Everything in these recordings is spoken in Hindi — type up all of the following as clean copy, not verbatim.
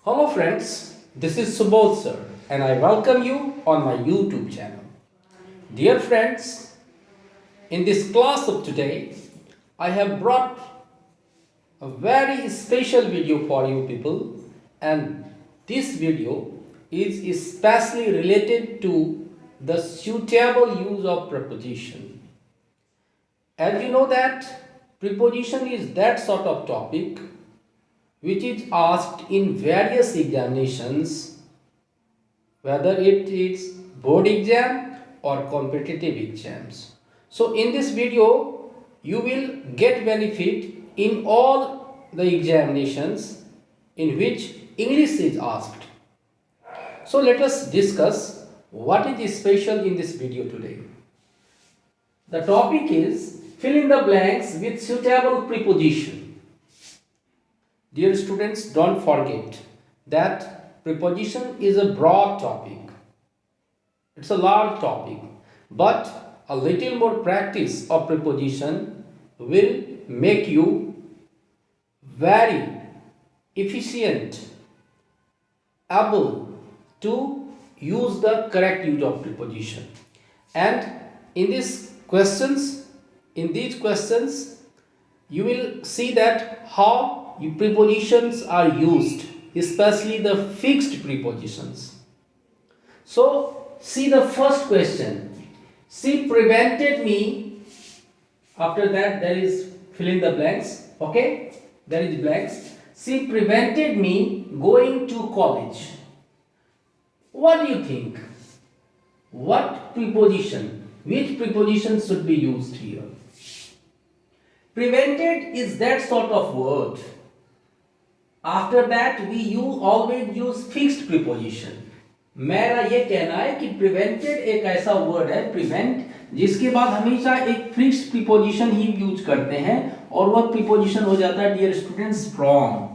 Hello friends, this is Subodh sir and I welcome you on my YouTube channel. Dear friends, in this class of today, I have brought a very special video for you people, and this video is especially related to the suitable use of preposition. As you know that preposition is that sort of topic which is asked in various examinations, whether it is board exam or competitive exams. So in this video you will get benefit in all the examinations in which English is asked. So let us discuss what is special in this video today. The topic is fill in the blanks with suitable preposition. Dear students, don't forget that preposition is a broad topic. It's a large topic, but a little more practice of preposition will make you very efficient, able to use the correct use of preposition. And in these questions, you will see that how prepositions are used, especially the fixed prepositions. So see the first question. She prevented me. After that there is fill in the blanks. Okay, there is blanks. She prevented me going to college. What do you think? What preposition? Which preposition should be used here? Prevented is that sort of word. After that we always use fixed preposition. मेरा ये कहना है कि prevented एक ऐसा word है, prevent, जिसके बाद हमेशा एक fixed preposition ही यूज करते हैं और वह preposition हो जाता है dear students from.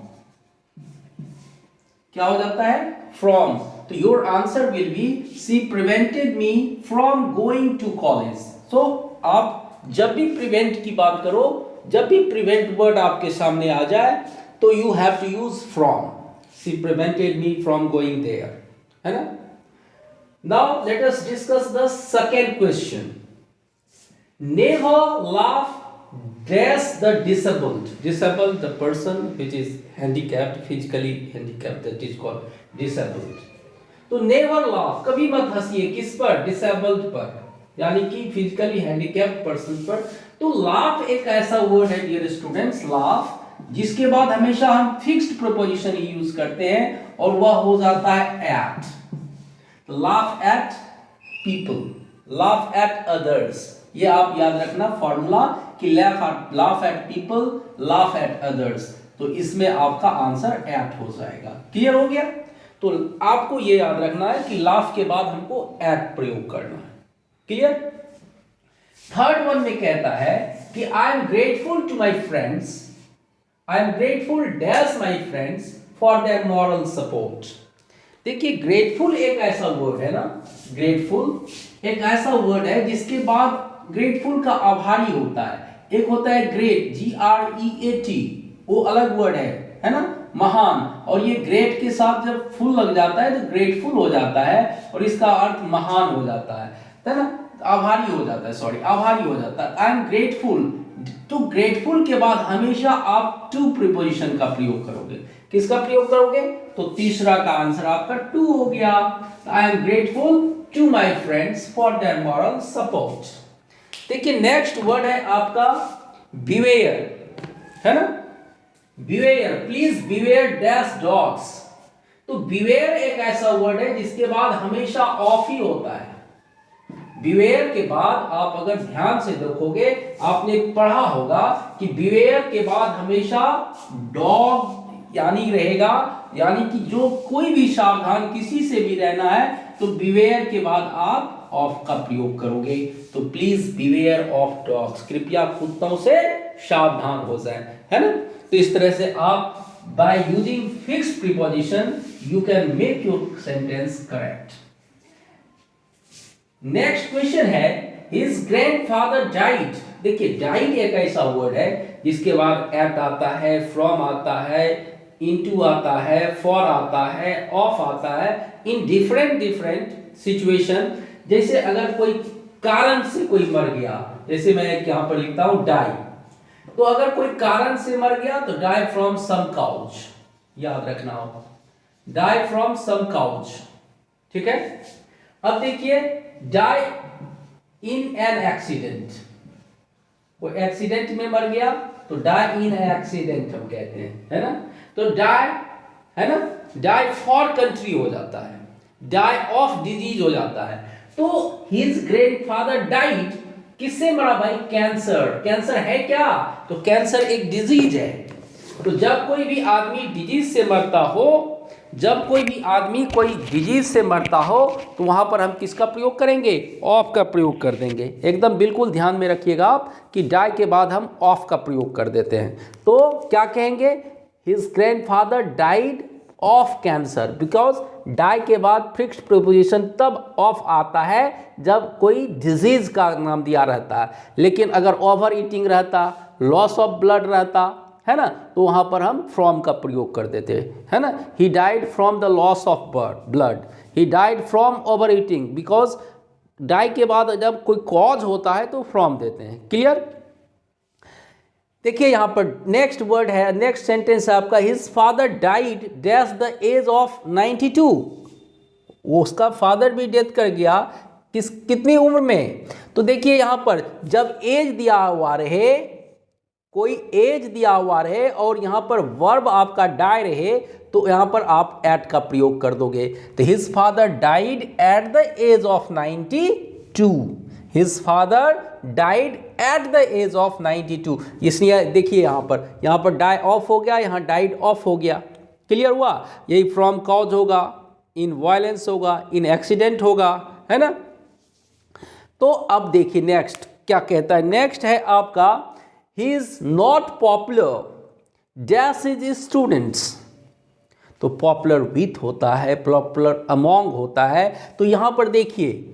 क्या हो जाता है? From. तो your answer will be she prevented me from going to college. So आप जब भी prevent की बात करो, जब भी prevent word आपके सामने आ जाए तो you have to use from. She prevented me from going there. है ना? Now let us discuss the second question. Never laugh dash the disabled. Disabled, the person which is handicapped, physically handicapped, that is called disabled. तो never laugh, कभी मत हंसिए किस पर? Disabled पर, यानी कि physically handicapped person पर. तो laugh एक ऐसा word है dear students, laugh, जिसके बाद हमेशा हम फिक्स्ड प्रीपोजिशन यूज करते हैं और वह हो जाता है at. laugh at people, laugh at others. ये आप याद रखना फॉर्मूला कि laugh at people, laugh at others. तो इसमें आपका आंसर at हो जाएगा. क्लियर हो गया? तो आपको ये याद रखना है कि laugh के बाद हमको at प्रयोग करना है. क्लियर? थर्ड वन में कहता है कि I am grateful to my friends. I am grateful dash my friends for their moral support. देखिए grateful एक ऐसा वर्ड है ना, grateful एक ऐसा वर्ड है जिसके बाद grateful का आभारी होता है. एक होता है great, G-R-E-A-T, वो अलग वर्ड है ना, महान, और ये great के साथ जब full लग जाता है तो grateful हो जाता है और इसका अर्थ महान हो जाता है ना, आभारी हो जाता है, सॉरी आभारी हो जाता है. I am grateful. तो ग्रेटफुल के बाद हमेशा आप टू प्रीपोजिशन का प्रयोग करोगे. किसका प्रयोग करोगे? तो तीसरा का आंसर आपका टू हो गया. I am grateful to my friends for their moral support. देखिए नेक्स्ट वर्ड है आपका बिवेयर, है ना. Beware, please beware dash dogs. तो बिवेयर एक ऐसा वर्ड है जिसके बाद हमेशा ऑफ ही होता है. बिवेयर के बाद आप अगर ध्यान से देखोगे, आपने पढ़ा होगा कि बिवेयर के बाद हमेशा डॉग यानी रहेगा, यानी कि जो कोई भी सावधान किसी से भी रहना है तो बिवेयर के बाद आप ऑफ का प्रयोग करोगे. तो प्लीज बिवेयर ऑफ डॉग्स, कृपया कुत्तों से सावधान हो जाए, है ना. तो इस तरह से आप by using fixed preposition you can make your sentence correct. Next question है his grandfather died. देखिए died एक ऐसा वर्ड है जिसके बाद at आता है, from आता है, इनटू आता है, फॉर आता है, ऑफ आता है, इन डिफरेंट डिफरेंट सिचुएशन। जैसे अगर कोई कारण से कोई मर गया, जैसे मैं यहां पर लिखता हूं डाई, तो अगर कोई कारण से मर गया तो डाई फ्रॉम सम काउज, याद रखना होगा, डाई फ्रॉम सम काउज, ठीक है। अब देखिए डाई इन एन एक्सीडेंट, कोई एक्सीडेंट में मर गया तो डाई इन एक्सीडेंट हम कहते हैं, है ना। तो डाई, है ना, डाई फॉर कंट्री हो जाता है, डाई ऑफ डिजीज हो जाता है। तो हिज ग्रैंडफादर डाइड, किससे मरा भाई? कैंसर। कैंसर है क्या? तो कैंसर एक डिजीज है। तो जब कोई भी आदमी डिजीज से मरता हो, जब कोई भी आदमी कोई डिजीज से मरता हो, तो वहां पर हम किसका प्रयोग करेंगे? ऑफ का प्रयोग कर देंगे। एकदम बिल्कुल ध्यान में रखिएगा आप कि डाई के बाद हम ऑफ का प्रयोग कर देते हैं। तो क्या कहेंगे? His grandfather died of cancer, because die के बाद फिक्स्ड प्रीपोजिशन तब ऑफ आता है जब कोई डिजीज का नाम दिया रहता है। लेकिन अगर ओवर ईटिंग रहता, लॉस ऑफ ब्लड रहता, है ना, तो वहां पर हम फ्रॉम का प्रयोग कर देते हैं, है ना। He died from the loss of blood, he died from over eating, because die के बाद जब कोई कॉज होता है तो फ्रॉम देते हैं। क्लियर? देखिए यहां पर नेक्स्ट वर्ड है, नेक्स्ट सेंटेंस है आपका, his father died dash the age of 92। वो उसका फादर भी डेथ कर गया कितनी उम्र में? तो देखिए यहां पर जब एज दिया हुआ रहे, कोई एज दिया हुआ रहे और यहां पर वर्ब आपका डाई रहे, तो यहां पर आप एट का प्रयोग कर दोगे। तो his father died at the age of 92। His father died at the age of 92। इसलिए देखिए यहां पर डाई ऑफ हो गया, यहां डाइड ऑफ हो गया। क्लियर हुआ? यही फ्रॉम कॉज होगा, इन वायलेंस होगा, इन एक्सीडेंट होगा, है ना। तो अब देखिए नेक्स्ट क्या कहता है। नेक्स्ट है आपका, he is not popular dash is students. तो पॉपुलर विथ होता है, पॉपुलर अमोंग होता है। तो यहां पर देखिए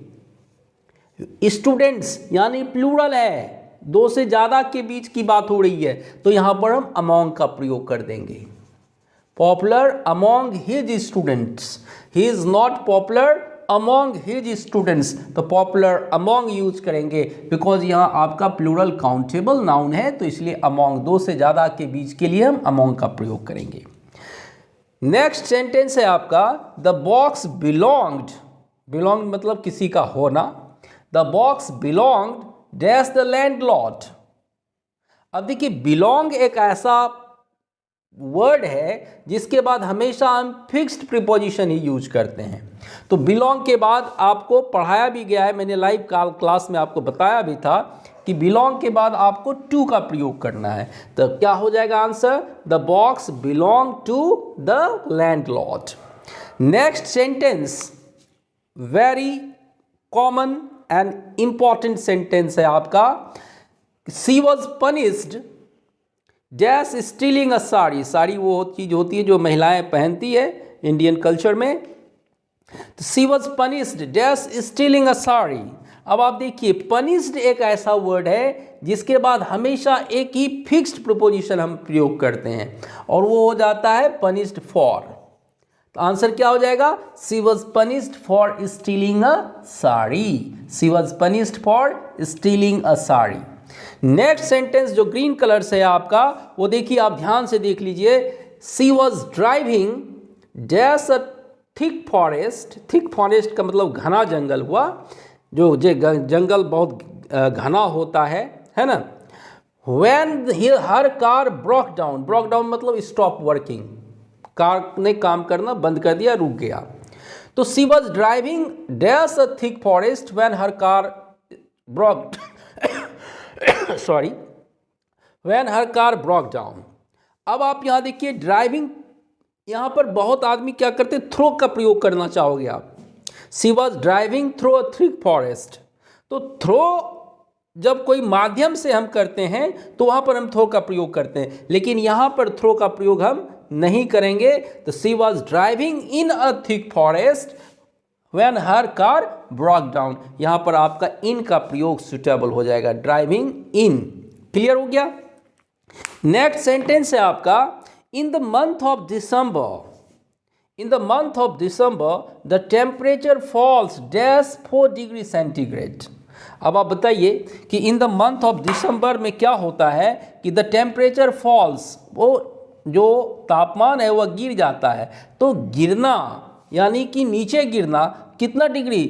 स्टूडेंट्स यानी प्लूरल है, दो से ज्यादा के बीच की बात हो रही है, तो यहां पर हम अमोंग का प्रयोग कर देंगे। Popular among his students, he is not popular among his students, तो पॉपुलर अमोंग यूज करेंगे, बिकॉज यहां आपका प्लूरल काउंटेबल नाउन है, तो इसलिए अमोंग, दो से ज्यादा के बीच के लिए हम अमोंग का प्रयोग करेंगे। नेक्स्ट सेंटेंस है आपका, द बॉक्स बिलोंग्ड, बिलोंग मतलब किसी का होना, the box belonged dash the landlord. अब देखिए बिलोंग एक ऐसा वर्ड है जिसके बाद हमेशा हम फिक्स्ड प्रीपोजिशन ही यूज करते हैं। तो बिलोंग के बाद आपको पढ़ाया भी गया है, मैंने लाइव क्लास में आपको बताया भी था कि बिलोंग के बाद आपको टू का प्रयोग करना है। तो क्या हो जाएगा answer? The box belong to the landlord. Next sentence very common and important sentence है आपका, she was punished dash stealing a sari. Sari वो चीज होती है जो महिलाएं पहनती है इंडियन कल्चर में। तो she was punished dash stealing a sari. अब आप देखिए पनिश्ड एक ऐसा वर्ड है जिसके बाद हमेशा एक ही फिक्स्ड प्रीपोजिशन हम प्रयोग करते हैं और वो हो जाता है पनिश्ड फॉर। तो आंसर क्या हो जाएगा? She was punished for stealing a sari. She was punished for stealing a sari. Next sentence जो ग्रीन कलर से है आपका, वो देखिए आप ध्यान से देख लीजिए, she was driving dash a thick forest. Thick forest का मतलब घना जंगल हुआ, जो जंगल बहुत घना होता है ना। When her car broke down, broke down मतलब स्टॉप वर्किंग, कार ने काम करना बंद कर दिया, रुक गया। तो she was driving dash a thick forest when her car broke sorry when her car broke down. अब आप यहां देखिए ड्राइविंग, यहां पर बहुत आदमी क्या करते, थ्रो का प्रयोग करना चाहोगे आप। She was driving through a thick forest. तो थ्रो जब कोई माध्यम से हम करते हैं तो वहां पर हम थ्रो का प्रयोग करते हैं, लेकिन यहां पर थ्रो का प्रयोग हम नहीं करेंगे। तो she was driving in a thick forest when her car broke down, यहां पर आपका इन का प्रयोग सुटेबल हो जाएगा, ड्राइविंग इन। क्लियर हो गया? नेक्स्ट सेंटेंस है आपका, in the month of December, the temperature falls dash 4 degree centigrade. अब आप बताइए कि in the month of December में क्या होता है कि द टेम्परेचर फॉल्स, वो जो तापमान है वह गिर जाता है। तो गिरना यानी कि नीचे गिरना कितना डिग्री,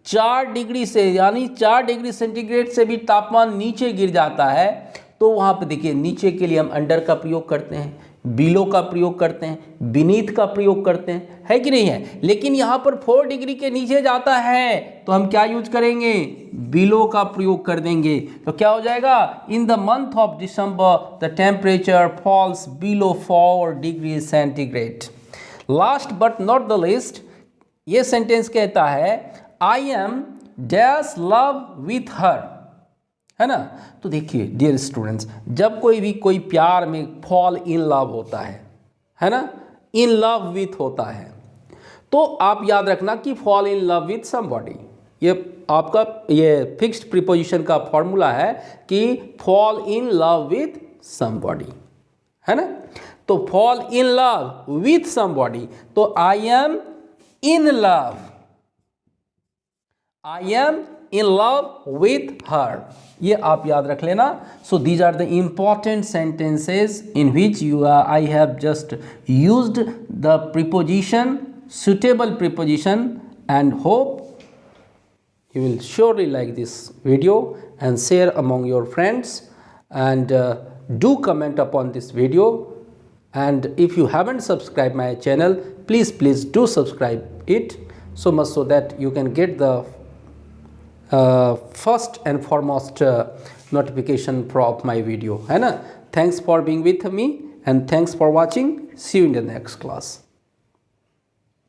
4 डिग्री से, यानी 4 डिग्री सेंटीग्रेड से भी तापमान नीचे गिर जाता है। तो वहाँ पे देखिए नीचे के लिए हम अंडर का प्रयोग करते हैं, बिलो का प्रयोग करते हैं, बीनीथ का प्रयोग करते हैं, है कि नहीं है। लेकिन यहाँ पर 4 डिग्री के नीचे जाता है तो हम क्या यूज करेंगे, बिलो का प्रयोग कर देंगे। तो क्या हो जाएगा, in the month of December the temperature falls below 4 degree centigrade. Last but not the least, ये सेंटेंस कहता है I am dash love with her, है ना। तो देखिए डियर स्टूडेंट्स, जब कोई प्यार में फॉल इन लव होता है ना, इन लव विथ होता है, तो आप याद रखना कि fall in love with somebody, ये आपका ये फिक्स्ड प्रीपोजिशन का फॉर्मूला है कि fall in love with somebody, है ना। तो fall in love with somebody, तो I am in love, I am in love with her, ये आप याद रख लेना। So these are the important sentences in which I have just used the preposition, suitable preposition, and hope you will surely like this video and share among your friends, and do comment upon this video, and if you haven't subscribed my channel, please do subscribe it so much so that you can get the first and foremost notification of my video, है ना। Thanks for being with me and thanks for watching. See you in the next class.